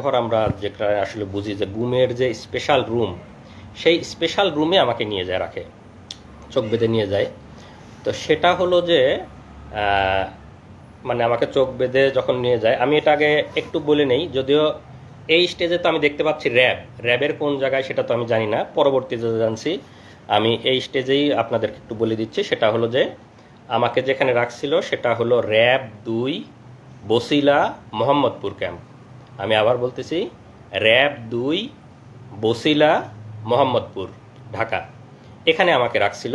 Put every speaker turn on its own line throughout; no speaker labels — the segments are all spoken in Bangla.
ঘর আমরা যেটা আসলে বুঝি যে ঘুমের যে স্পেশাল রুম, সেই স্পেশাল রুমে আমাকে নিয়ে যায়, রাখে, চোখ বেঁধে নিয়ে যায়। তো সেটা হলো যে মানে আমাকে চোখ বেঁধে যখন নিয়ে যায়, আমি এটা আগে একটু বলে নেই, যদিও এই স্টেজে তো আমি দেখতে পাচ্ছি র্যাবের কোন জায়গায় সেটা তো আমি জানি না, পরবর্তীতে জানছি। আমি এই স্টেজেই আপনাদেরকে একটু বলে দিচ্ছি। সেটা হলো যে আমাকে যেখানে রাখছিল সেটা হলো র্যাব 2 বসিলা মোহাম্মদপুর ক্যাম্প। আমি আবার বলতেছি, র্যাব 2 বসিলা মোহাম্মদপুর, ঢাকা। এখানে আমাকে রাখছিল।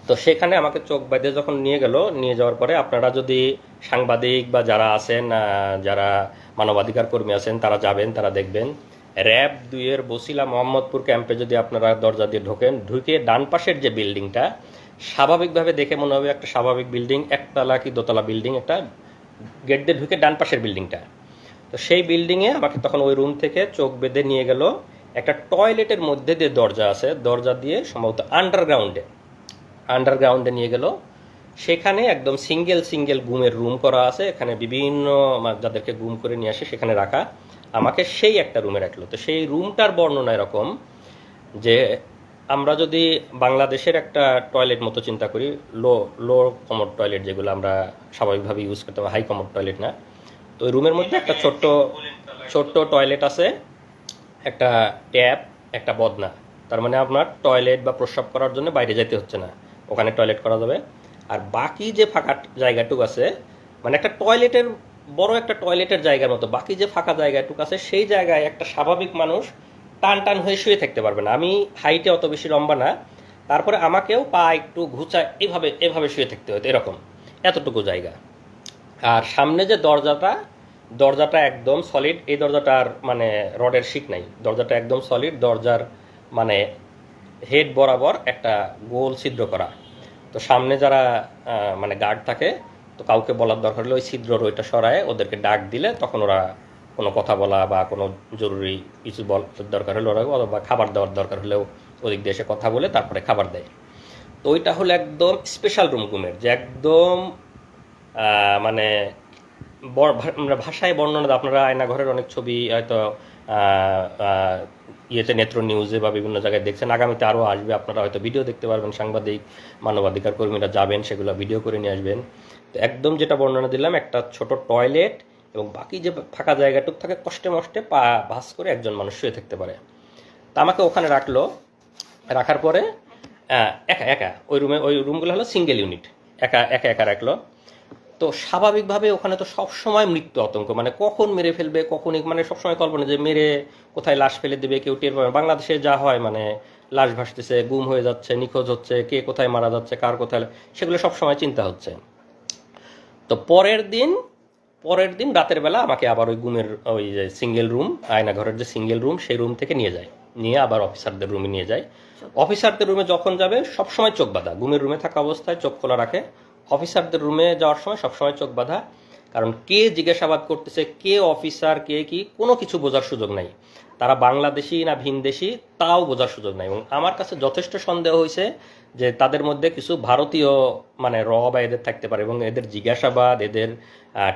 তো সেখানে আমাকে চোখ বেঁধে যখন নিয়ে গেল, নিয়ে যাওয়ার পরে আপনারা যদি সাংবাদিক বা যারা আছেন, যারা মানবাধিকার কর্মী আছেন, তারা যাবেন, তারা দেখবেন র্যাব 2 বসিলা মোহাম্মদপুর ক্যাম্পে যদি আপনারা দরজা দিয়ে ঢোকেন, ঢুকে ডান পাশের যে বিল্ডিংটা, স্বাভাবিকভাবে দেখে মনে হবে একটা স্বাভাবিক বিল্ডিং, একতলা কি দোতলা বিল্ডিং, একটা গেট দিয়ে ঢুকে ডান পাশের বিল্ডিংটা। তো সেই বিল্ডিংয়ে আমাকে তখন ওই রুম থেকে চোখ বেঁধে নিয়ে গেল একটা টয়লেটের মধ্যে দিয়ে, দরজা আছে, দরজা দিয়ে সম্ভবত আন্ডারগ্রাউন্ডে নিয়ে গেল। সেখানে একদম সিঙ্গেল সিঙ্গেল গুমের রুম করা আছে, এখানে বিভিন্ন যাদেরকে গুম করে নিয়ে আসে সেখানে রাখা। আমাকে সেই একটা রুমে রাখলো। তো সেই রুমটার বর্ণনা এরকম যে, আমরা যদি বাংলাদেশের একটা টয়লেট মতো চিন্তা করি, লো লো কমোড টয়লেট, যেগুলো আমরা স্বাভাবিকভাবে ইউজ করতে পারি, হাই কমোড টয়লেট না। তো ওই রুমের মধ্যে একটা ছোট্ট ছোট্ট টয়লেট আছে, একটা ট্যাপ, একটা বদনা। তার মানে আপনার টয়লেট বা প্রস্রাব করার জন্য বাইরে যেতে হচ্ছে না, ওখানে টয়লেট করা যাবে। আর বাকি যে ফাঁকা জায়গাটুকু আছে, মানে একটা টয়লেটের, বড় একটা টয়লেটের জায়গার মতো বাকি যে ফাঁকা জায়গাটুকু আছে, সেই জায়গায় একটা স্বাভাবিক মানুষ টান টান হয়ে শুয়ে থাকতে পারবে না। আমি হাইটে অত বেশি লম্বা না, তারপরে আমাকেও পা একটু ঘুচায় এভাবে এভাবে শুয়ে থাকতে হতো, এরকম, এতটুকু জায়গা। আর সামনে যে দরজাটা, দরজাটা একদম সলিড, এই দরজাটার মানে রডের শিক নাই, দরজাটা একদম সলিড। দরজার মানে হেড বরাবর একটা গোল ছিদ্র করা। তো সামনে যারা মানে গার্ড থাকে, তো কাউকে বলার দরকার হলে ওই ছিদ্রর ওইটা সরায় ওদেরকে ডাক দিলে তখন ওরা কোনো কথা বলা বা কোনো জরুরি কিছু দরকার হলে ওরা, অথবা খাবার দেওয়ার দরকার হলেও ওদিক দিয়ে এসে কথা বলে তারপরে খাবার দেয়। তো ওইটা হলো একদম স্পেশাল রুম ঘুমের, যে একদম মানে আমরা ভাষায় বর্ণনা, আপনারা আয়নাঘরের অনেক ছবি হয়তো ইয়েতে, নেত্র নিউজে বা বিভিন্ন জায়গায় দেখছেন, আগামীতে আরও আসবে, আপনারা হয়তো ভিডিও দেখতে পারবেন, সাংবাদিক মানবাধিকার কর্মীরা যাবেন, সেগুলো ভিডিও করে নিয়ে আসবেন। তো একদম যেটা বর্ণনা দিলাম, একটা ছোট টয়লেট এবং বাকি যে ফাঁকা জায়গাটুক থাকে, কষ্টে মষ্টে পা ভাঁজ করে একজন মানুষ শুয়ে থাকতে পারে। তা আমাকে ওখানে রাখলো, রাখার পরে একা একা ওই রুমে, ওই রুমগুলো হলো সিঙ্গেল ইউনিট, একা একা একা রাখলো। তো স্বাভাবিকভাবে ওখানে তো সবসময় মৃত্যু আতঙ্ক, মানে কখন মেরে ফেলবে, কখনই, মানে সবসময় কল্পনা যে মেরে কোথায় লাশ ফেলে দেবে, কেউ টের পাবে। বাংলাদেশে যা হয়, মানে লাশ ভাসতেছে, গুম হয়ে যাচ্ছে, নিখোঁজ হচ্ছে, কে কোথায় মারা যাচ্ছে, কার কোথায়, সেগুলো সবসময় চিন্তা হচ্ছে। তো পরের দিন রাতের বেলা আমাকে আবার ওই গুমের ওই যে সিঙ্গেল রুম, আয়নাঘরের যে সিঙ্গেল রুম, সেই রুম থেকে নিয়ে যায়, নিয়ে আবার অফিসারদের রুমে নিয়ে যায়। অফিসারদের রুমে যখন যাবে সবসময় চোখ বাঁধা, গুমের রুমে থাকা অবস্থায় চোখ খোলা রাখে। অফিসারদের রুমে যাওয়ার সময় সবসময় চোখ বাঁধা, কারণ কে জিজ্ঞাসাবাদ করতেছে, কে অফিসার, কে কি, কোনো কিছু বোঝার সুযোগ নাই। তারা বাংলাদেশি না ভিনদেশি তাও বোঝার সুযোগ নাই। এবং আমার কাছে যথেষ্ট সন্দেহ হয়েছে যে তাদের মধ্যে কিছু ভারতীয় মানে বা এদের থাকতে পারে, এবং এদের জিজ্ঞাসাবাদ, এদের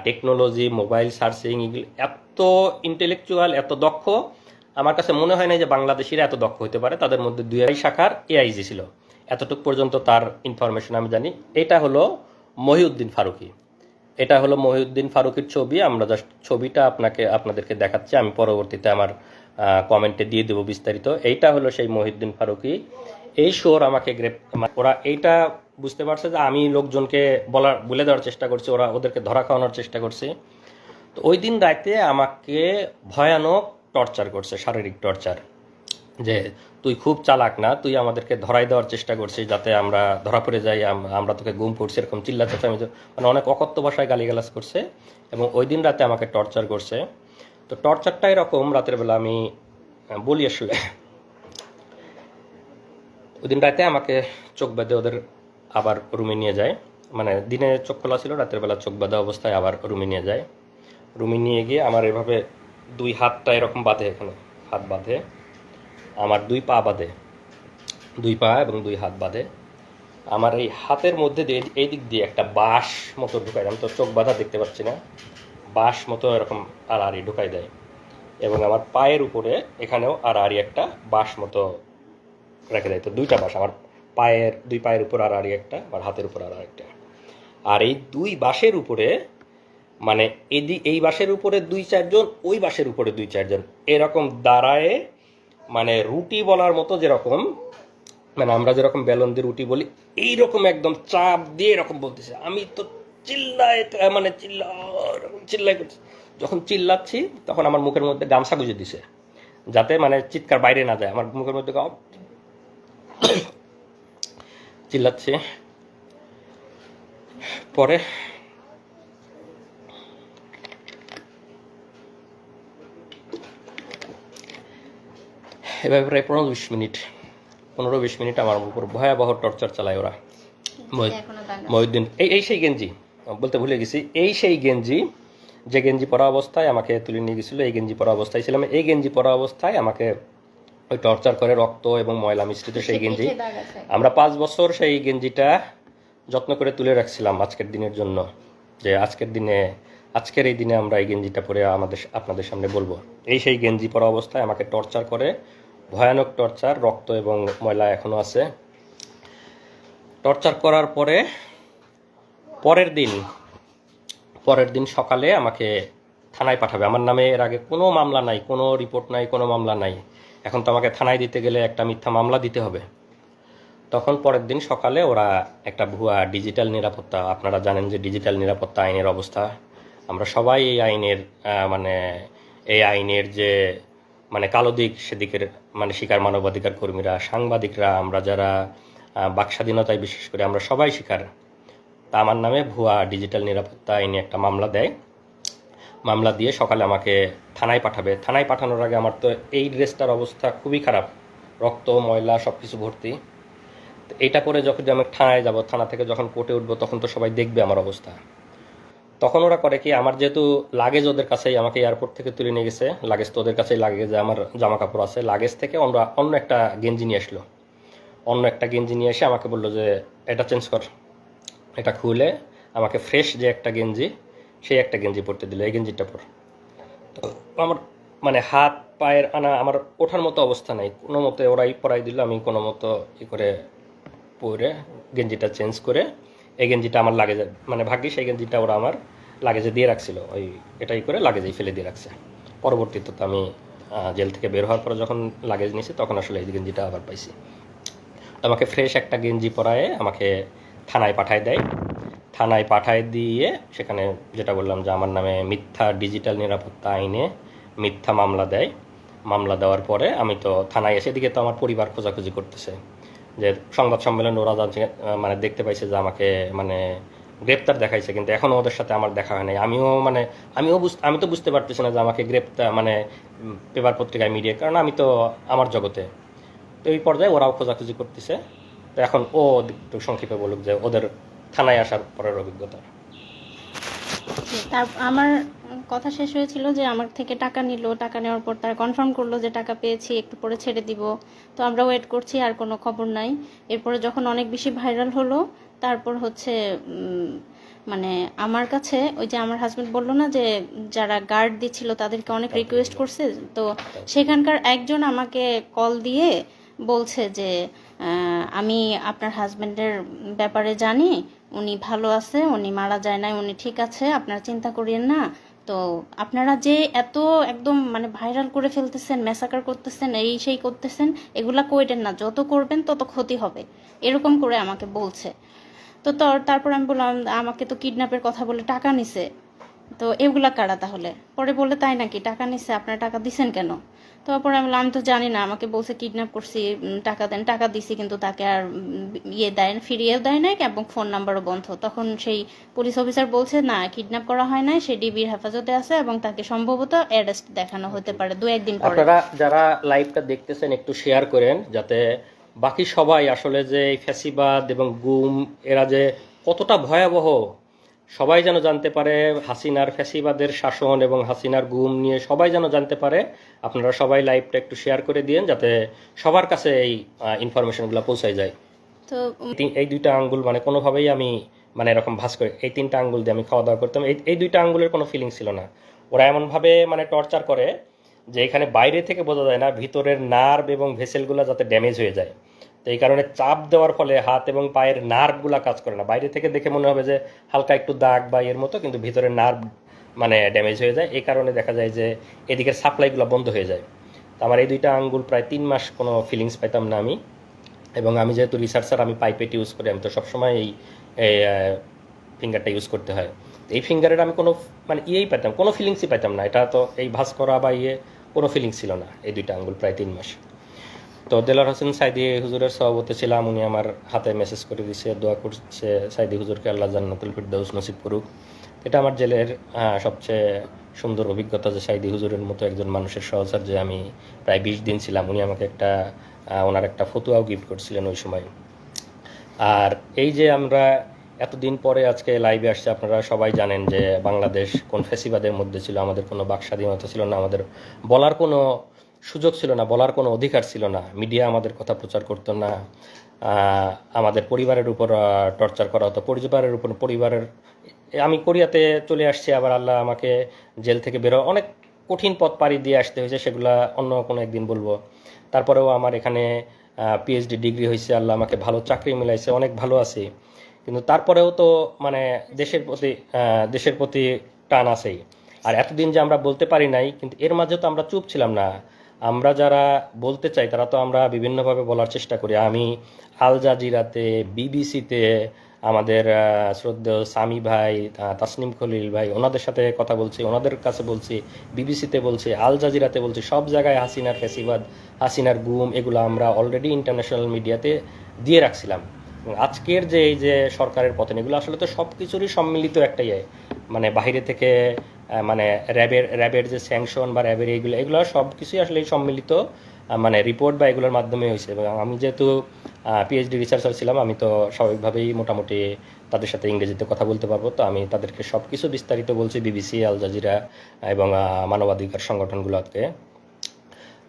টেকনোলজি, মোবাইল সার্চিং, এগুলো এত ইন্টেলেকচুয়াল, এত দক্ষ, আমার কাছে মনে হয় না যে বাংলাদেশিরা এত দক্ষ হতে পারে। তাদের মধ্যে 2 শাখার এআইজি ছিল, এতটুকু পর্যন্ত তার ইনফরমেশন আমি জানি। এটা হলো মহিউদ্দিন ফারুকী, এটা হলো মহিউদ্দিন ফারুকীর ছবি। আমরা জাস্ট ছবিটা আপনাদেরকে দেখাচ্ছি, আমি পরবর্তীতে আমার কমেন্টে দিয়ে দেবো বিস্তারিত। এইটা হলো সেই মহিউদ্দিন ফারুকী। এই শোর আমাকে ওরা এইটা বুঝতে পারছে যে আমি লোকজনকে বলে দেওয়ার চেষ্টা করছি, ওরা ওদেরকে ধরা খাওয়ানোর চেষ্টা করছে। তো ওই দিন রাতে আমাকে ভয়ানক টর্চার করছে, শারীরিক টর্চার, যে তুই খুব চালাক না, তুই আমাদেরকে ধরাই দেওয়ার চেষ্টা করছিস যাতে আমরা ধরা পড়ে যাই, আমরা তোকে গুম করছি, এরকম চিল্লা চেঁচামি, মানে অনেক অকথ্য ভাষায় গালিগালাজ করছে। এবং ওই দিন রাতে আমাকে টর্চার করছে। তো টর্চারটা এরকম, রাতের বেলা আমি বলি আসলে, ওই দিন রাতে আমাকে চোখ বেঁধে ওদের আবার রুমে নিয়ে যায়, মানে দিনে চোখ খোলা ছিল, রাতের বেলা চোখ বাঁধা অবস্থায় আবার রুমে নিয়ে যায়। রুমে নিয়ে গিয়ে আমার এভাবে 2 হাতটা এরকম বাঁধে, এখানে হাত বাঁধে, আমার 2 পা বাঁধে, 2 পা এবং 2 হাত বাঁধে। আমার এই হাতের মধ্যে দিয়ে এই দিক দিয়ে একটা বাঁশ মতো ঢুকাই দেয়, আমি তো চোখ বাঁধা দেখতে পাচ্ছি না, বাঁশ মতো এরকম আড়াআড়ি ঢুকাই দেয়। এবং আমার পায়ের উপরে এখানেও আড়াআড়ি একটা বাঁশ মতো রেখে দেয়। তো দুইটা বাঁশ, আমার দুই পায়ের উপর আড়াআড়ি একটা, আমার হাতের উপর আড়াআড়ি একটা। আর এই দুই বাঁশের উপরে মানে এই বাঁশের উপরে 2-4 জন, ওই বাঁশের উপরে 2-4 জন এরকম দাঁড়ায়, মানে রুটি বলার মতো, যেরকম মানে আমরা যেরকম বেলন দিয়ে রুটি বলি এইরকম একদম চাপ দিয়ে এরকম বলতেছে। আমি তো মানে চিল্লাই করছি। যখন চিল্লাচ্ছি তখন আমার মুখের মধ্যে গামছা গুঁজে দিছে, যাতে মানে চিৎকার বাইরে না যায়। আমার মুখের মধ্যে চিল্লাচ্ছি। পরে এভাবে প্রায় 15-20 মিনিট আমার উপর ভয়াবহ টর্চার চালায় ওরা। মহিউদ্দিন এই সেই গেঞ্জি, বলতে ভুলে গেছি, এই সেই গেঞ্জি যে গেঞ্জি পরা অবস্থায় আমাকে তুলে নিয়ে গেছিলো। এই গেঞ্জি পরা অবস্থায় ছিলাম, এই গেঞ্জি পরা অবস্থায় আমাকে ওই টর্চার করে, রক্ত এবং ময়লা মিশ্রিত সেই গেঞ্জি। আমরা 5 বছর সেই গেঞ্জিটা যত্ন করে তুলে রাখছিলাম আজকের দিনের জন্য, যে আজকের এই দিনে আমরা এই গেঞ্জিটা পরে আপনাদের সামনে বলবো। এই সেই গেঞ্জি পরা অবস্থায় আমাকে টর্চার করে, ভয়ানক টর্চার, রক্ত এবং ময়লা এখনো আছে। টর্চার করার পরে পরের দিন সকালে আমাকে থানায় পাঠাবে। আমার নামে এর আগে কোনো মামলা নাই, কোনো রিপোর্ট নাই, কোনো মামলা নাই। এখন তো আমাকে থানায় দিতে গেলে একটা মিথ্যা মামলা দিতে হবে। তখন পরের দিন সকালে ওরা একটা ভুয়া ডিজিটাল নিরাপত্তা, আপনারা জানেন যে ডিজিটাল নিরাপত্তা আইনের অবস্থা, আমরা সবাই এই আইনের যে মানে কালো দিক, সেদিকের মানে শিকার মানবাধিকার কর্মীরা, সাংবাদিকরা, আমরা যারা বাক স্বাধীনতায় বিশেষ করে আমরা সবাই শিকার। তা আমার নামে ভুয়া ডিজিটাল নিরাপত্তা আইনে একটা মামলা দেয়। মামলা দিয়ে সকালে আমাকে থানায় পাঠাবে। থানায় পাঠানোর আগে আমার তো এই ড্রেসটার অবস্থা খুবই খারাপ, রক্ত ময়লা সব কিছু ভর্তি। এইটা করে যখন আমি থানায় যাব, থানা থেকে যখন কোর্টে উঠবো, তখন তো সবাই দেখবে আমার অবস্থা। তখন ওরা করে কি, আমার যেহেতু লাগেজ ওদের কাছেই, আমাকে এয়ারপোর্ট থেকে তুলে নিয়ে গেছে, লাগেজ তো ওদের কাছেই, লাগেজে আমার জামা কাপড় আছে, লাগেজ থেকে অন্য একটা গেঞ্জি নিয়ে আসলো। অন্য একটা গেঞ্জি নিয়ে এসে আমাকে বললো যে এটা চেঞ্জ কর। এটা খুলে আমাকে ফ্রেশ যে একটা গেঞ্জি, সেই একটা গেঞ্জি পরতে দিল, এই গেঞ্জিটা পর। তো আমার মানে হাত পায়ের আমার ওঠার মতো অবস্থা নাই, কোনো মতে ওরাই পরাই দিল। আমি কোনো মতো করে পরে গেঞ্জিটা চেঞ্জ করে এই গেঞ্জিটা আমার লাগেজে, মানে ভাগ্যিস এই গেঞ্জিটা ওরা আমার লাগেজে দিয়ে রাখছিল, ওই এটাই করে লাগেজেই ফেলে দিয়ে রাখছে। পরবর্তীতে তো আমি জেল থেকে বের হওয়ার পরে যখন লাগেজ নিয়েছি, তখন আসলে এই গেঞ্জিটা আবার পাইছি। আমাকে ফ্রেশ একটা গেঞ্জি পরায়ে আমাকে থানায় পাঠায় দেয়। থানায় পাঠায় দিয়ে সেখানে যেটা বললাম যে আমার নামে মিথ্যা ডিজিটাল নিরাপত্তা আইনে মিথ্যা মামলা দেয়। মামলা দেওয়ার পরে আমি তো থানায় এসে, দিকে তো আমার পরিবার খোঁজাখুঁজি করতেছে, যে সংবাদ সম্মেলনে ওরা জানছে, মানে দেখতে পাইছে যে আমাকে মানে গ্রেপ্তার দেখাইছে, কিন্তু এখনও ওদের সাথে আমার দেখা হয় নাই। আমি তো বুঝতে পারতেছি না যে আমাকে গ্রেপ্তার মানে পেপার পত্রিকায় মিডিয়া, কারণ আমি তো আমার জগতে। তো এই পর্যায়ে ওরাও খোঁজাখুঁজি করতেছে। তো এখন ও একটু সংক্ষেপে বলুক যে ওদের থানায় আসার পরের অভিজ্ঞতা।
তার আমার কথা শেষ হয়েছিল যে আমার থেকে টাকা নিল, টাকা নেওয়ার পর তারা কনফার্ম করলো যে টাকা পেয়েছি, একটু পরে ছেড়ে দিব। তো আমরা ওয়েট করছি, আর কোনো খবর নাই। এরপরে যখন অনেক বেশি ভাইরাল হলো, তারপর হচ্ছে মানে আমার কাছে ওই যে আমার হাজব্যান্ড বললো না যে যারা গার্ড দিচ্ছিল তাদেরকে অনেক রিকোয়েস্ট করছে, তো সেখানকার একজন আমাকে কল দিয়ে বলছে যে আমি আপনার হাজব্যান্ডের ব্যাপারে জানি, উনি ভালো আছে, উনি মারা যায় নাই, উনি ঠিক আছে, আপনারা চিন্তা করিয়েন না। তো আপনারা যে এত একদম মানে ভাইরাল করে ফেলতেছেন, ম্যাসাকার করতেছেন, এই সেই করতেছেন, এগুলা কইরেন না, যত করবেন তত ক্ষতি হবে, এরকম করে আমাকে বলছে। তো তারপর আমি বললাম আমাকে তো কিডন্যাপের কথা বলে টাকা নিছে, তো এগুলা কারা তাহলে? পরে বলে তাই নাকি, টাকা নিছে, আপনারা টাকা দিছেন কেন? তারপরে আমি বললাম আমি তো জানি না, আমাকে বলছে কিডন্যাপ করছি, টাকা দেন, টাকা দিছি, কিন্তু তাকে আর ফিরিয়েও দেয় নাই এবং ফোন নাম্বারও বন্ধ। তখন সেই পুলিশ অফিসার বলছে না, কিডন্যাপ করা হয় নাই, সে ডিবির হেফাজতে আছে এবং তাকে সম্ভবত অ্যারেস্ট দেখানো হতে পারে 2-1 দিন পরে।
আপনারা যারা লাইভটা দেখতেছেন একটু শেয়ার করেন, যাতে বাকি সবাই আসলে যে ফ্যাসিবাদ এবং গুম এরা যে কতটা ভয়াবহ, সবাই যেন জানতে পারে। হাসিনার ফ্যাসিবাদের শাসন এবং হাসিনার গুম নিয়ে সবাই যেন জানতে পারে। আপনারা সবাই লাইভটা একটু শেয়ার করে দিন, যাতে সবার কাছে এই ইনফরমেশনগুলো পৌঁছায় যায়। তো এই 2টা আঙ্গুল মানে কোনোভাবেই আমি মানে এরকম ভাঁজ করে, এই 3টা আঙ্গুল দিয়ে আমি খাওয়া দাওয়া করতাম, এই 2টা আঙ্গুলের কোনো ফিলিং ছিল না। ওরা এমনভাবে মানে টর্চার করে যে এখানে বাইরে থেকে বোঝা যায় না ভিতরের নার্ভ এবং ভেসেলগুলো যাতে ড্যামেজ হয়ে যায়। তো এই কারণে চাপ দেওয়ার ফলে হাত এবং পায়ের নার্ভগুলা কাজ করে না। বাইরে থেকে দেখে মনে হবে যে হালকা একটু দাগ বা এর মতো, কিন্তু ভিতরের নার্ভ মানে ড্যামেজ হয়ে যায়। এই কারণে দেখা যায় যে এদিকের সাপ্লাইগুলো বন্ধ হয়ে যায়। তো আমার এই 2টা আঙ্গুল প্রায় 3 মাস কোনো ফিলিংস পাইতাম না আমি। এবং আমি যেহেতু রিসার্চার, আমি পাইপেট ইউজ করি, আমি তো সবসময় এই ফিঙ্গারটা ইউজ করতে হয়। তো এই ফিঙ্গারের আমি কোনো মানে পেতাম, কোনো ফিলিংসই পাইতাম না। এটা তো এই ভাঁজ করা বা কোনো ফিলিংস ছিল না এই 2টা আঙ্গুল প্রায় 3 মাস। তো দেলোয়ার হোসেন সাইদি হুজুরের সভাপতি ছিলাম, উনি আমার হাতে মেসেজ করে দিচ্ছে, দোয়া করছে সাইদি হুজুরকে আল্লাহ জান্নাতুল ফিরদাউস নসিব করুক। এটা আমার জেলের সবচেয়ে সুন্দর অভিজ্ঞতা যে সাইদি হুজুরের মতো একজন মানুষের সহচর্যে আমি প্রায় 20 দিন ছিলাম। উনি আমাকে ওনার একটা ফতুয়াও গিফট করছিলেন ওই সময়। আর এই যে আমরা এতদিন পরে আজকে লাইভে আসছে, আপনারা সবাই জানেন যে বাংলাদেশ কোন ফ্যাসিবাদের মধ্যে ছিল। আমাদের কোনো বাক স্বাধীনতা ছিল না, আমাদের বলার কোনো সুযোগ ছিল না, বলার কোনো অধিকার ছিল না, মিডিয়া আমাদের কথা প্রচার করতো না, আমাদের পরিবারের উপর টর্চার করা হতো, পরিবারের আমি কোরিয়াতে চলে আসছি, আবার আল্লাহ আমাকে জেল থেকে বেরো অনেক কঠিন পথ পাড়ি দিয়ে আসতে হয়েছে, সেগুলা অন্য কোনো একদিন বলবো। তারপরেও আমার এখানে পিএইচডি ডিগ্রি হয়েছে, আল্লাহ আমাকে ভালো চাকরি মিলাইছে, অনেক ভালো আছি। কিন্তু তারপরেও তো মানে দেশের প্রতি টান আছেই। আর এতদিন যে আমরা বলতে পারি নাই, কিন্তু এর মাঝে তো আমরা চুপ ছিলাম না। আমরা যারা বলতে চাই তারা তো আমরা বিভিন্নভাবে বলার চেষ্টা করি। আমি আল জাজিরাতে, বিবিসিতে, আমাদের শ্রদ্ধেয় সামি ভাই, তাসনিম খলিল ভাই, ওনাদের সাথে কথা বলছি, ওনাদের কাছে বলছি, বিবিসিতে বলছি, আল জাজিরাতে বলছি, সব জায়গায় হাসিনার ফ্যাসিবাদ, হাসিনার গুম, এগুলো আমরা অলরেডি ইন্টারন্যাশনাল মিডিয়াতে দিয়ে রাখছিলাম। এবং আজকের যে এই যে সরকারের পতন, এগুলো আসলে তো সব কিছুরই সম্মিলিত একটা মানে বাইরে থেকে মানে র্যাবের যে স্যাংশন বা র্যাবের এগুলো সব কিছুই আসলে এই সম্মিলিত মানে রিপোর্ট বা এগুলোর মাধ্যমে হয়েছে। এবং আমি যেহেতু পিএইচডি রিসার্চার ছিলাম, আমি তো স্বাভাবিকভাবেই মোটামুটি তাদের সাথে ইংরেজিতে কথা বলতে পারবো। তো আমি তাদেরকে সব কিছু বিস্তারিত বলছি, বিবিসি, আল জাজিরা এবং মানবাধিকার সংগঠনগুলোকে।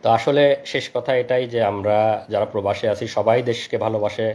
তো আসলে শেষ কথা এটাই যে আমরা যারা প্রবাসে আছি সবাই দেশকে ভালোবাসে।